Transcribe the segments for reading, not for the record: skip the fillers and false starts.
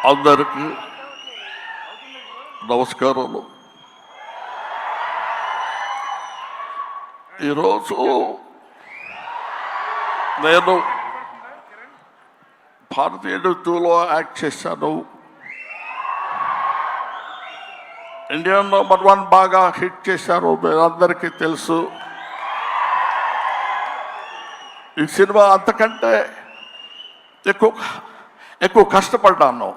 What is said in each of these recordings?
అందరికీ నమస్కారాలు. ఈరోజు నేను భారతీయ నృత్యంలో యాక్ట్ చేశాను. ఇండియా #1 బాగా హిట్ చేశారు, మీరందరికీ తెలుసు. ఈ సినిమా అంతకంటే ఎక్కువ కష్టపడ్డాను.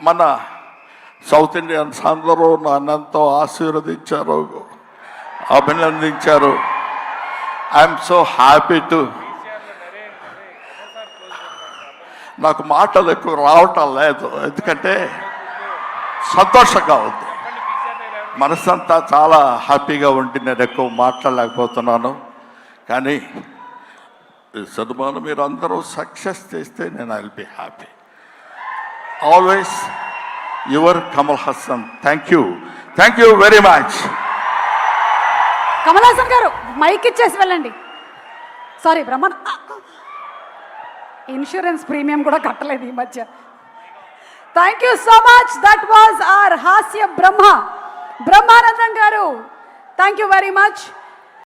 మన సౌత్ ఇండియన్స్ అందరూ నన్నంతో ఆశీర్వదించారు, అభినందించారు. I'm so happy to. నాకు మాటలు ఎక్కువ రావటం లేదు, ఎందుకంటే సంతోషంగా ఉంది. మనసంతా చాలా హ్యాపీగా ఉండి నేను ఎక్కువ మాట్లాడలేకపోతున్నాను. కానీ ఈ సినిమాను మీరు అందరూ సక్సెస్ చేస్తే నేను I will be happy. Always your Kamal Haasan. Thank you very much. Kamal Haasan గారు మైక్ ఇచ్చేసి వెళ్ళండి. సారీ బ్రహ్మన్, ఇన్సూరెన్స్ ప్రీమియం కూడా కట్టలేదు ఈ మధ్య. Thank you so much. That was our హాస్య బ్రహ్మానందం గారు. Thank you very much.